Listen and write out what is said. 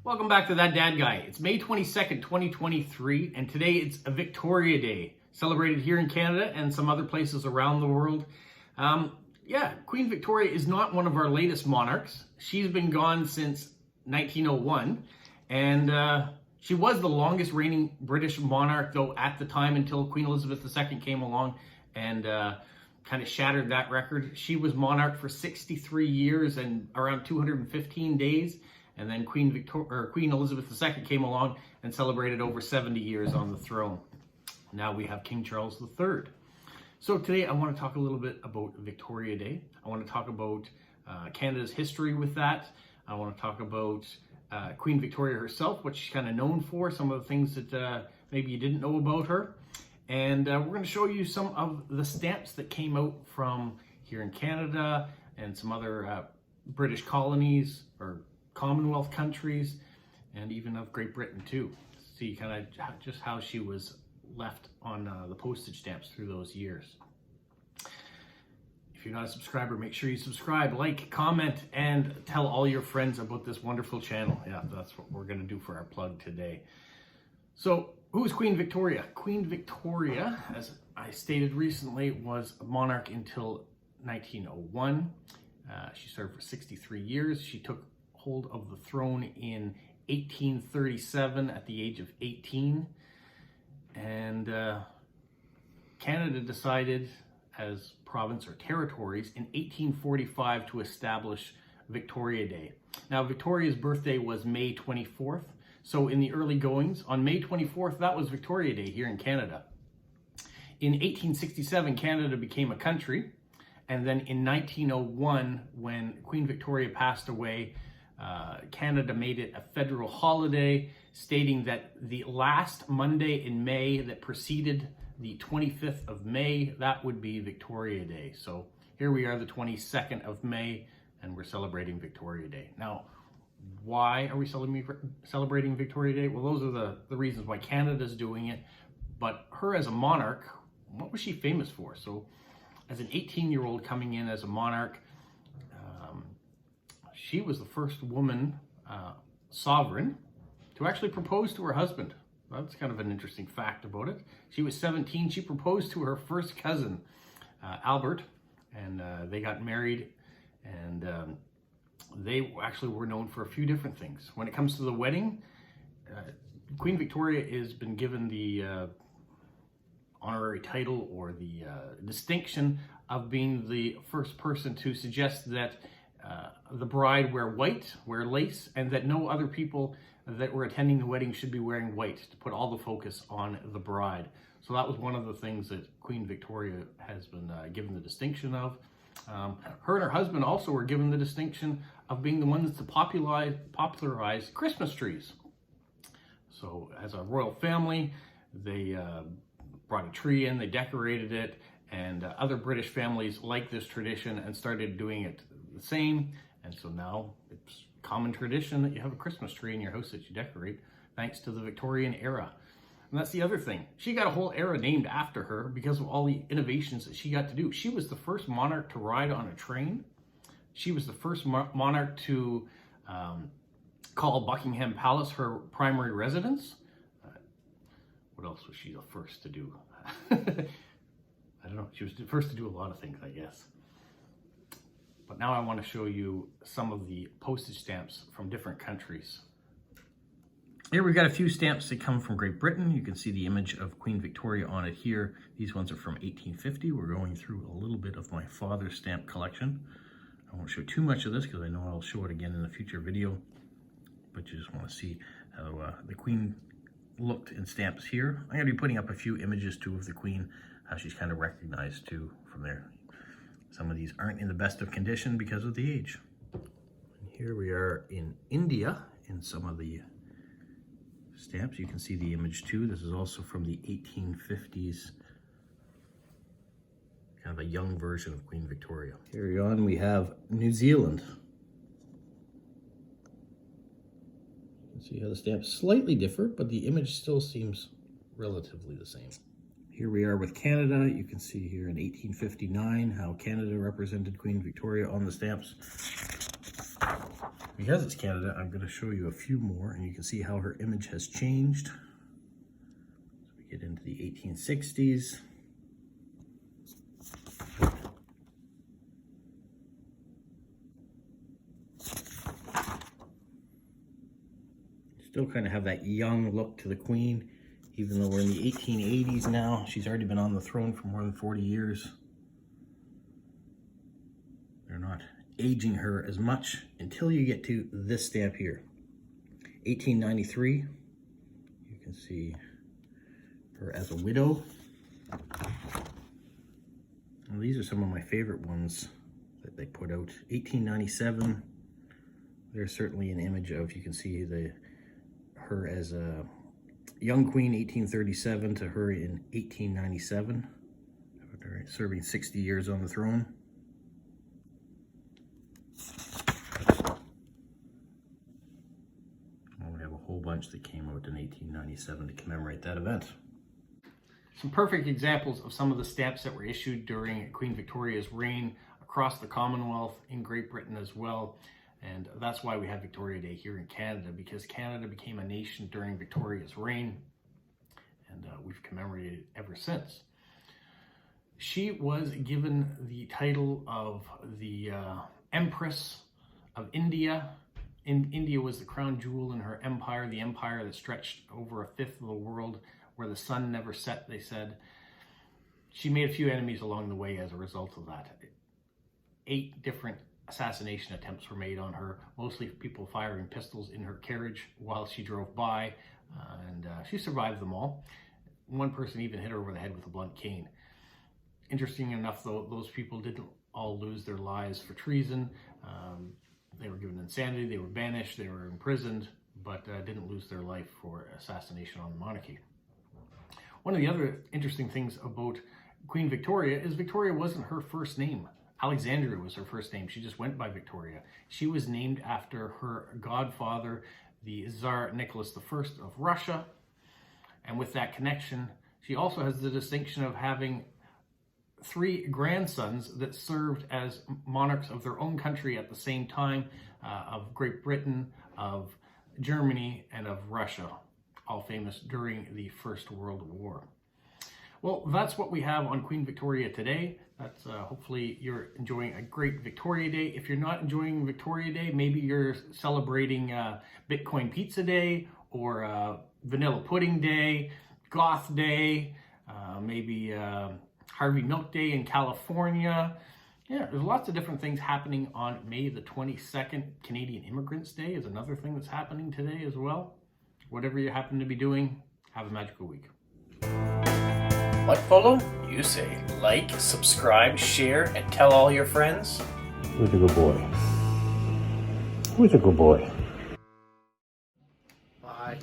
Welcome back to That Dad Guy. It's May 22nd, 2023, and today it's a Victoria Day, celebrated here in Canada and some other places around the world. Queen Victoria is not one of our latest monarchs. She's been gone since 1901, and she was the longest reigning British monarch, though, at the time, until Queen Elizabeth II came along and kind of shattered that record. She was monarch for 63 years and around 215 days. And then Queen Elizabeth II came along and celebrated over 70 years on the throne. Now we have King Charles III. So today I want to talk a little bit about Victoria Day. I want to talk about Canada's history with that. I want to talk about Queen Victoria herself, what she's kind of known for, some of the things that maybe you didn't know about her. And we're going to show you some of the stamps that came out from here in Canada and some other British colonies or Commonwealth countries, and even of Great Britain too. See kind of just how she was left on the postage stamps through those years. If you're not a subscriber, make sure you subscribe, like, comment, and tell all your friends about this wonderful channel. Yeah, that's what we're going to do for our plug today. So, who's Queen Victoria? Queen Victoria, as I stated recently, was a monarch until 1901. She served for 63 years. She took hold of the throne in 1837 at the age of 18, and Canada decided as province or territories in 1845 to establish Victoria Day. Now Victoria's birthday was May 24th, so in the early goings on May 24th, that was Victoria Day here in Canada. In 1867, Canada became a country, and then in 1901, when Queen Victoria passed away, Canada made it a federal holiday, stating that the last Monday in May that preceded the 25th of May, that would be Victoria Day. So here we are, the 22nd of May, and we're celebrating Victoria Day. Now, why are we celebrating Victoria Day? Well, those are the reasons why Canada's doing it. But her as a monarch, what was she famous for? So as an 18-year-old coming in as a monarch, she was the first woman sovereign to actually propose to her husband. That's kind of an interesting fact about it. She was 17. She proposed to her first cousin, Albert, and they got married, and they actually were known for a few different things. When it comes to the wedding, Queen Victoria has been given the honorary title or the distinction of being the first person to suggest that the bride wear white, wear lace, and that no other people that were attending the wedding should be wearing white, to put all the focus on the bride. So that was one of the things that Queen Victoria has been given the distinction of. Her and her husband also were given the distinction of being the ones to popularize Christmas trees. So as a royal family, they brought a tree in, they decorated it, and other British families liked this tradition and started doing it the same. And so now it's common tradition that you have a Christmas tree in your house that you decorate, thanks to the Victorian era. And that's the other thing. She got a whole era named after her because of all the innovations that she got to do. She was the first monarch to ride on a train. She was the first monarch to call Buckingham Palace her primary residence. What else was she the first to do? I don't know. She was the first to do a lot of things, I guess. But now I want to show you some of the postage stamps from different countries. Here we've got a few stamps that come from Great Britain. You can see the image of Queen Victoria on it here. These ones are from 1850. We're going through a little bit of my father's stamp collection. I won't show too much of this because I know I'll show it again in a future video. But you just want to see how the Queen looked in stamps here. I'm going to be putting up a few images too of the Queen, how she's kind of recognized too from there. Some of these aren't in the best of condition because of the age. And here we are in India in some of the stamps. You can see the image too. This is also from the 1850s. Kind of a young version of Queen Victoria. Here on we have New Zealand. You can see how the stamps slightly differ, but the image still seems relatively the same. Here we are with Canada. You can see here in 1859 how Canada represented Queen Victoria on the stamps. Because it's Canada, I'm going to show you a few more, and you can see how her image has changed. So we get into the 1860s. Still kind of have that young look to the Queen, even though we're in the 1880s now. She's already been on the throne for more than 40 years. They're not aging her as much until you get to this stamp here. 1893. You can see her as a widow. Well, these are some of my favorite ones that they put out. 1897. There's certainly an image of, you can see her as a young queen, 1837 to her in 1897. Serving 60 years on the throne. We have a whole bunch that came out in 1897 to commemorate that event. Some perfect examples of some of the stamps that were issued during Queen Victoria's reign across the Commonwealth, in Great Britain as well. And that's why we have Victoria Day here in Canada, because Canada became a nation during Victoria's reign, and we've commemorated it ever since. She was given the title of the Empress of India. India was the crown jewel in her empire, the empire that stretched over a fifth of the world, where the sun never set, they said. She made a few enemies along the way as a result of that. 8 different assassination attempts were made on her, mostly people firing pistols in her carriage while she drove by, and she survived them all. One person even hit her over the head with a blunt cane. Interesting enough, though, those people didn't all lose their lives for treason. They were given insanity, they were banished, they were imprisoned, but didn't lose their life for assassination on the monarchy. One of the other interesting things about Queen Victoria is Victoria wasn't her first name. Alexandria was her first name. She just went by Victoria. She was named after her godfather, the Tsar Nicholas I of Russia. And with that connection, she also has the distinction of having 3 grandsons that served as monarchs of their own country at the same time, of Great Britain, of Germany, and of Russia, all famous during the First World War. Well, that's what we have on Queen Victoria today. That's hopefully you're enjoying a great Victoria Day. If you're not enjoying Victoria Day, maybe you're celebrating Bitcoin Pizza Day, or Vanilla Pudding Day, Goth Day, maybe Harvey Milk Day in California. Yeah, there's lots of different things happening on May the 22nd. Canadian Immigrants Day is another thing that's happening today as well. Whatever you happen to be doing, have a magical week. What, follow? You say like, subscribe, share, and tell all your friends. Who's a good boy? Who's a good boy? Bye.